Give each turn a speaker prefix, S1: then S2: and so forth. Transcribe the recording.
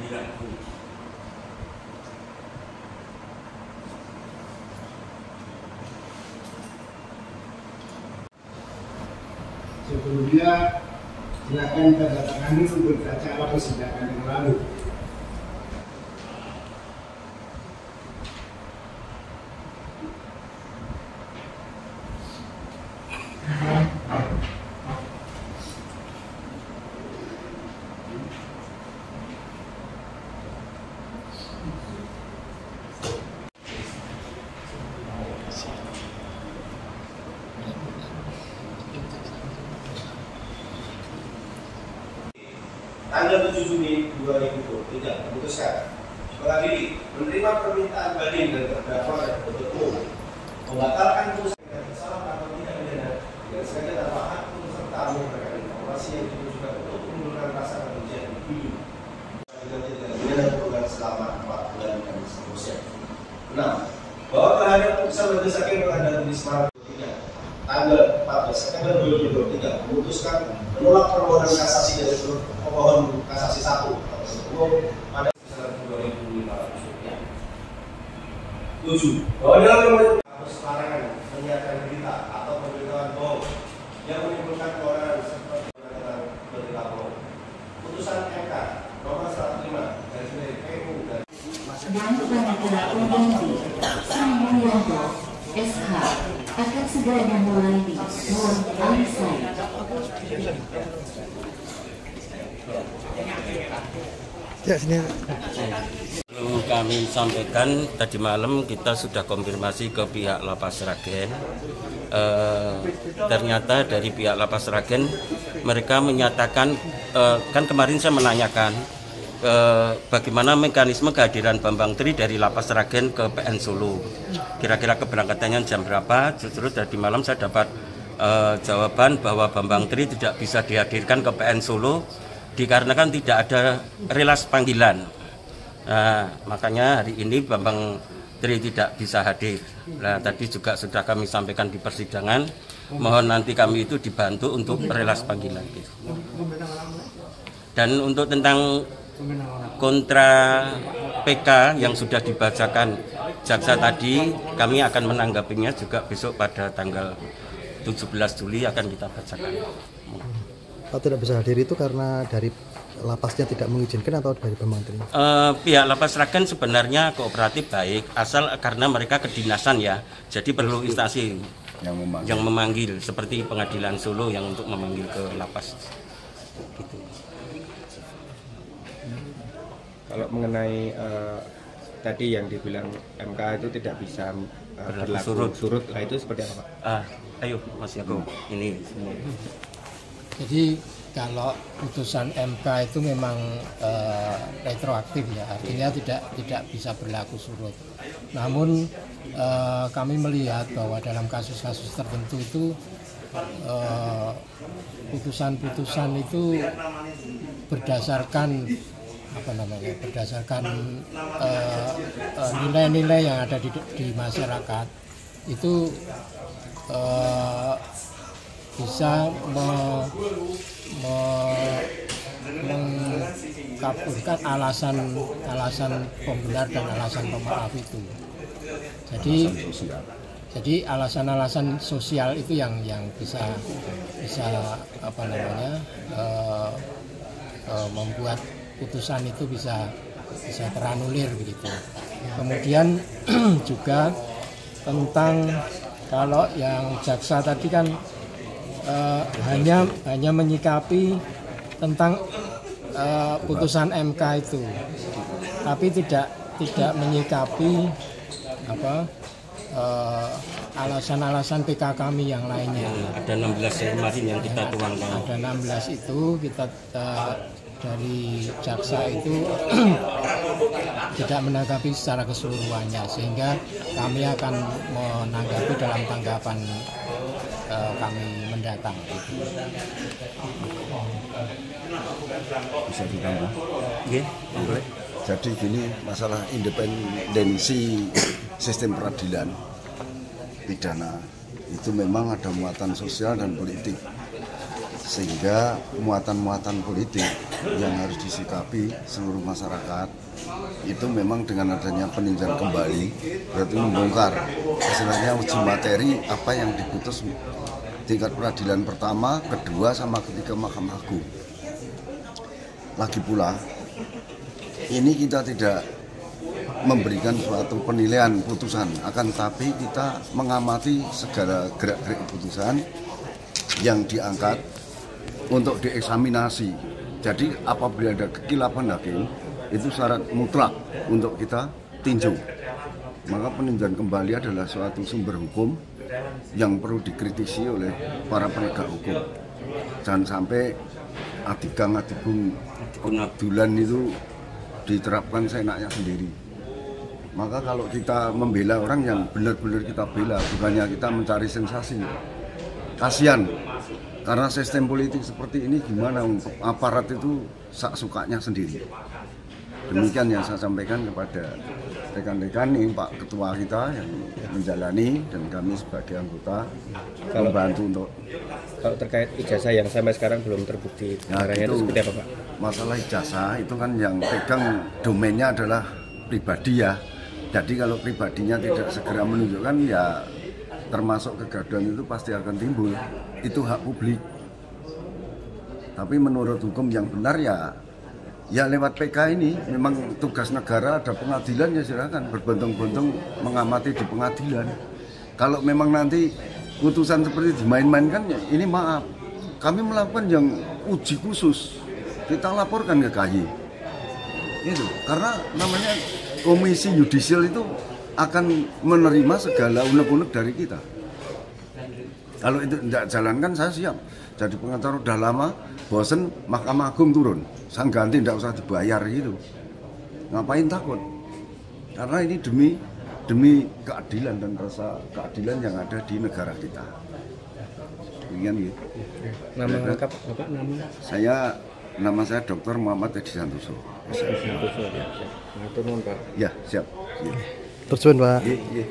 S1: Sebelumnya silakan tanda tangani untuk acara persidangan yang lalu.
S2: Tanggal 7 Juni 2023 memutuskan mengadili menerima permintaan banding dan terdakwa dan penuntut umum membatalkan putusan yang bersalah atau tidak pidana dengan sengaja tanpa hak putusan tamu terkait informasi yang ditujukan untuk menimbulkan rasa kebencian individu dengan tidak pidana kurungan selama 4 bulan dan seterusnya. 6. Bahwa terhadap putusan Majelis Hakim Pengadilan Negeri Semarang tanggal 14 September 2023 memutuskan menolak permohonan kasasi dari seluruh pemohon kasasi 1 umum pada Rp9.500. 7. Bahwa dalam kasus larangan menyiarkan berita atau pemberitahuan bohong yang menimbulkan keonaran seperti berita bohong. Putusan MK nomor 105 garis miring PU dan
S3: Panitera Pengganti Samudyanto SH akan segera memulai di Nur Alisai.
S4: Perlu kami sampaikan, tadi malam kita sudah konfirmasi ke pihak Lapas Sragen. Ternyata dari pihak Lapas Sragen mereka menyatakan, kan kemarin saya menanyakan bagaimana mekanisme kehadiran Bambang Tri dari Lapas Sragen ke PN Solo. Kira-kira keberangkatannya jam berapa? Justru tadi malam saya dapat jawaban bahwa Bambang Tri tidak bisa dihadirkan ke PN Solo dikarenakan tidak ada rilas panggilan. Nah, makanya hari ini Bambang Tri tidak bisa hadir. Nah, tadi juga sudah kami sampaikan di persidangan, mohon nanti kami itu dibantu untuk rilas panggilan. Dan untuk tentang kontra PK yang sudah dibacakan jaksa tadi, kami akan menanggapinya juga besok pada tanggal 17 Juli akan kita bacakan.
S5: Kalau tidak bisa hadir itu karena dari lapasnya tidak mengizinkan atau dari Bambang Tri?
S4: Pihak Lapas Sragen sebenarnya kooperatif baik, asal karena mereka kedinasan ya, jadi perlu instansi yang memanggil seperti Pengadilan Solo yang untuk memanggil ke lapas. Gitu.
S6: Kalau mengenai tadi yang dibilang MK itu tidak bisa berlaku surut, lah itu seperti apa, Pak?
S4: Ayo Mas Yago, ini semua.
S7: Jadi kalau putusan MK itu memang retroaktif ya, artinya tidak bisa berlaku surut. Namun kami melihat bahwa dalam kasus-kasus tertentu itu putusan-putusan itu berdasarkan nilai-nilai yang ada di masyarakat itu bisa mengkabulkan alasan pembenar dan alasan pemaaf itu. Jadi alasan-alasan sosial itu yang bisa membuat putusan itu bisa teranulir begitu. Kemudian juga tentang kalau yang jaksa tadi kan hanya menyikapi tentang putusan MK itu, tapi tidak menyikapi alasan-alasan PK kami yang lainnya.
S4: Ada 16 kemarin yang kita tuangkan.
S7: Ada 16 itu kita dari jaksa itu tidak menanggapi secara keseluruhannya, sehingga kami akan menanggapi dalam tanggapan kami mendatang.
S8: Bisa ditambah?
S4: Iya, boleh.
S8: Jadi gini, masalah independensi sistem peradilan pidana itu memang ada muatan sosial dan politik. sehingga muatan-muatan politik yang harus disikapi seluruh masyarakat itu memang dengan adanya peninjauan kembali berarti membongkar istilahnya uji materi apa yang diputus tingkat peradilan pertama, kedua, sama ketiga Mahkamah Agung. Lagi pula ini kita tidak memberikan suatu penilaian putusan, akan tapi kita mengamati segala gerak-gerik putusan yang diangkat untuk dieksaminasi. Jadi apabila ada kekilapan hakim, itu syarat mutlak untuk kita tinjau. Maka peninjauan kembali adalah suatu sumber hukum yang perlu dikritisi oleh para penegak hukum. Jangan sampai adigang abdulan itu diterapkan seenaknya sendiri. Maka kalau kita membela orang yang benar-benar kita bela, bukannya kita mencari sensasi. Kasihan, karena sistem politik seperti ini gimana untuk aparat itu sak sukanya sendiri. Demikian yang saya sampaikan kepada rekan-rekan ini, Pak Ketua kita yang menjalani dan kami sebagai anggota membantu untuk.
S6: Kalau terkait ijazah yang sampai sekarang belum terbukti, itu seperti apa Pak?
S8: Masalah ijazah itu kan yang pegang domainnya adalah pribadi ya. Jadi kalau pribadinya tidak segera menunjukkan ya termasuk kegaduhan itu pasti akan timbul. Itu hak publik. Tapi menurut hukum yang benar ya lewat PK ini memang tugas negara, ada pengadilan ya silakan berbondong-bondong mengamati di pengadilan. Kalau memang nanti putusan seperti dimain-mainkan ya ini maaf. Kami melakukan yang uji khusus. Kita laporkan ke KY. Itu karena namanya komisi yudisial itu akan menerima segala unek-unek dari kita. Kalau itu tidak jalankan saya siap. Jadi pengacara udah lama, bosen, Mahkamah Agung turun. Sang ganti tidak usah dibayar gitu. Ngapain takut? Karena ini demi keadilan dan rasa keadilan yang ada di negara kita. Demikian gitu.
S6: Nama lengkap apa nama?
S8: Nama saya Dr. Muhammad Edi Santoso.
S6: Ya,
S8: Ya, siap.
S5: Terjun Pak.
S8: Iya.